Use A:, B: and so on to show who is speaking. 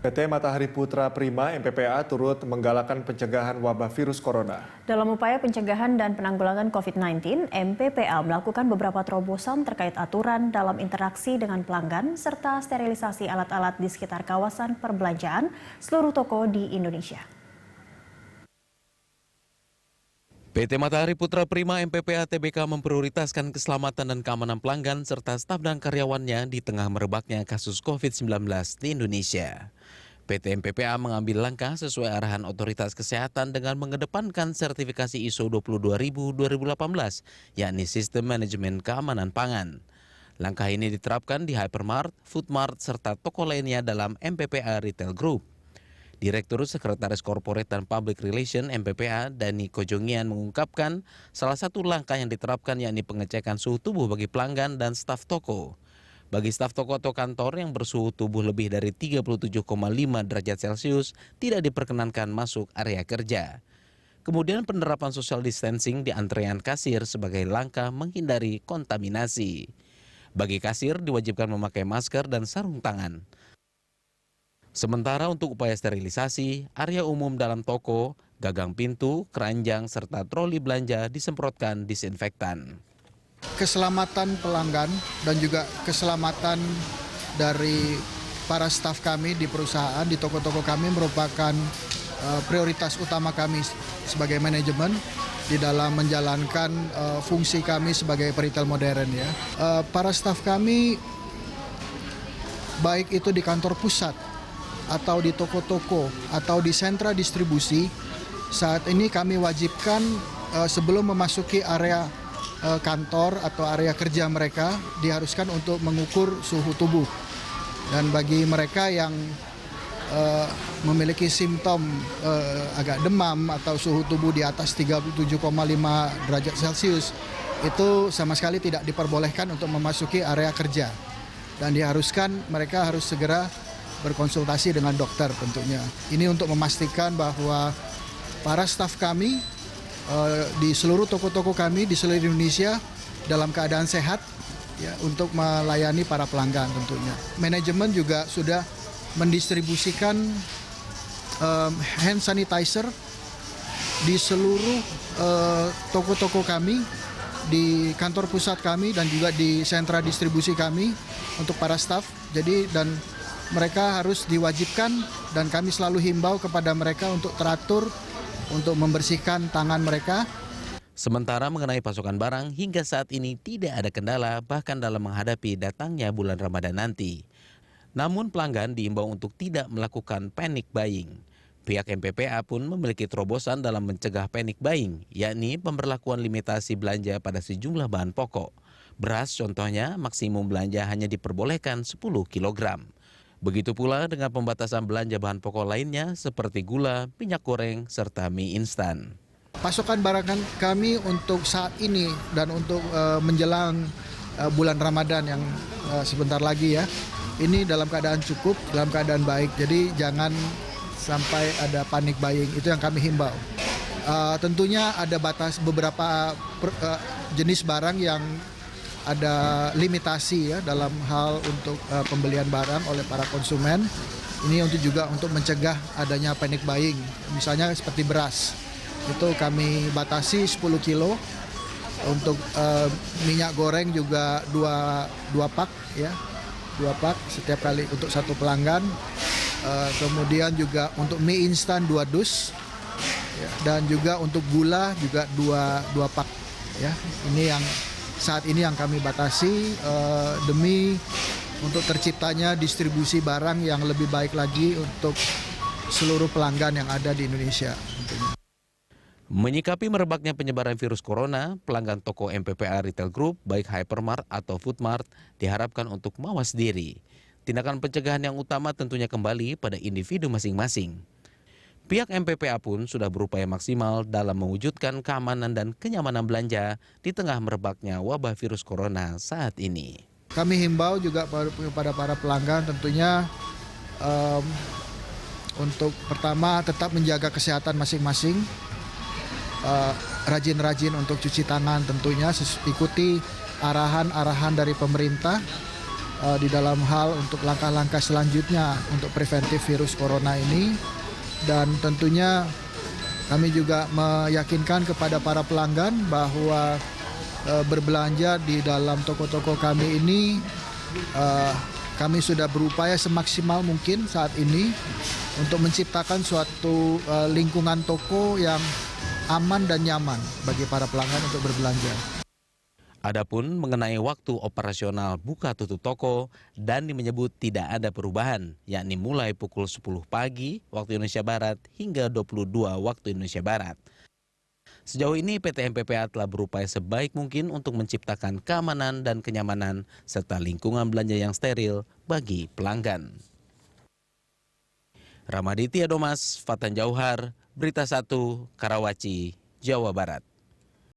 A: PT Matahari Putra Prima (MPPA) turut menggalakkan pencegahan wabah virus corona.
B: Dalam upaya pencegahan dan penanggulangan COVID-19, MPPA melakukan beberapa terobosan terkait aturan dalam interaksi dengan pelanggan serta sterilisasi alat-alat di sekitar kawasan perbelanjaan seluruh toko di Indonesia.
C: PT Matahari Putra Prima MPPA Tbk memprioritaskan keselamatan dan keamanan pelanggan serta staf dan karyawannya di tengah merebaknya kasus COVID-19 di Indonesia. PT MPPA mengambil langkah sesuai arahan otoritas kesehatan dengan mengedepankan sertifikasi ISO 22000-2018, yakni Sistem Manajemen Keamanan Pangan. Langkah ini diterapkan di Hypermart, Foodmart, serta toko lainnya dalam MPPA Retail Group. Direktur Sekretaris Corporate dan Public Relation MPPA, Dani Kojongian mengungkapkan salah satu langkah yang diterapkan yakni pengecekan suhu tubuh bagi pelanggan dan staf toko. Bagi staf toko atau kantor yang bersuhu tubuh lebih dari 37,5 derajat Celcius tidak diperkenankan masuk area kerja. Kemudian penerapan social distancing di antrean kasir sebagai langkah menghindari kontaminasi. Bagi kasir diwajibkan memakai masker dan sarung tangan. Sementara untuk upaya sterilisasi, area umum dalam toko, gagang pintu, keranjang, serta troli belanja disemprotkan disinfektan.
D: Keselamatan pelanggan dan juga keselamatan dari para staf kami di perusahaan, di toko-toko kami merupakan prioritas utama kami sebagai manajemen di dalam menjalankan fungsi kami sebagai peritel modern ya. Para staf kami baik itu di kantor pusat atau di toko-toko atau di sentra distribusi, saat ini kami wajibkan sebelum memasuki area kantor atau area kerja mereka diharuskan untuk mengukur suhu tubuh. Dan bagi mereka yang memiliki simptom agak demam atau suhu tubuh di atas 37,5 derajat Celcius, itu sama sekali tidak diperbolehkan untuk memasuki area kerja. Dan diharuskan mereka harus segera berkonsultasi dengan dokter tentunya. Ini untuk memastikan bahwa para staf kami di seluruh toko-toko kami di seluruh Indonesia dalam keadaan sehat ya, untuk melayani para pelanggan tentunya. Manajemen juga sudah mendistribusikan hand sanitizer di seluruh toko-toko kami, di kantor pusat kami dan juga di sentra distribusi kami untuk para staf. Jadi dan mereka harus diwajibkan dan kami selalu himbau kepada mereka untuk teratur untuk membersihkan tangan mereka.
C: Sementara mengenai pasokan barang, hingga saat ini tidak ada kendala bahkan dalam menghadapi datangnya bulan Ramadan nanti. Namun pelanggan diimbau untuk tidak melakukan panic buying. Pihak MPPA pun memiliki terobosan dalam mencegah panic buying, yakni pemberlakuan limitasi belanja pada sejumlah bahan pokok. Beras contohnya maksimum belanja hanya diperbolehkan 10 kg. Begitu pula dengan pembatasan belanja bahan pokok lainnya seperti gula, minyak goreng, serta mie instan.
D: Pasokan barang kami untuk saat ini dan untuk menjelang bulan Ramadan yang sebentar lagi ya, ini dalam keadaan cukup, dalam keadaan baik. Jadi jangan sampai ada panic buying, itu yang kami himbau. Tentunya ada batas beberapa jenis barang yang ada limitasi ya dalam hal untuk pembelian barang oleh para konsumen. Ini juga untuk mencegah adanya panic buying. Misalnya seperti beras, itu kami batasi 10 kilo. Untuk minyak goreng juga dua pak ya, 2 pak setiap kali untuk satu pelanggan. Kemudian juga untuk mie instan 2 dus ya, dan juga untuk gula juga 2 pak ya. Ini yang saat ini yang kami batasi demi untuk terciptanya distribusi barang yang lebih baik lagi untuk seluruh pelanggan yang ada di Indonesia.
C: Menyikapi merebaknya penyebaran virus corona, pelanggan toko MPPA Retail Group, baik Hypermart atau Foodmart, diharapkan untuk mawas diri. Tindakan pencegahan yang utama tentunya kembali pada individu masing-masing. Pihak MPPA pun sudah berupaya maksimal dalam mewujudkan keamanan dan kenyamanan belanja di tengah merebaknya wabah virus corona saat ini.
D: Kami himbau juga kepada para pelanggan tentunya untuk pertama tetap menjaga kesehatan masing-masing, rajin-rajin untuk cuci tangan tentunya, ikuti arahan-arahan dari pemerintah di dalam hal untuk langkah-langkah selanjutnya untuk preventif virus corona ini. Dan tentunya kami juga meyakinkan kepada para pelanggan bahwa berbelanja di dalam toko-toko kami ini, kami sudah berupaya semaksimal mungkin saat ini untuk menciptakan suatu lingkungan toko yang aman dan nyaman bagi para pelanggan untuk berbelanja.
C: Adapun mengenai waktu operasional buka tutup toko, Dani menyebut tidak ada perubahan, yakni mulai pukul 10 pagi waktu Indonesia Barat hingga 22 waktu Indonesia Barat. Sejauh ini PT MPPA telah berupaya sebaik mungkin untuk menciptakan keamanan dan kenyamanan serta lingkungan belanja yang steril bagi pelanggan. Ramaditya Domas, Fatan Jauhar, Berita 1, Karawaci, Jawa Barat.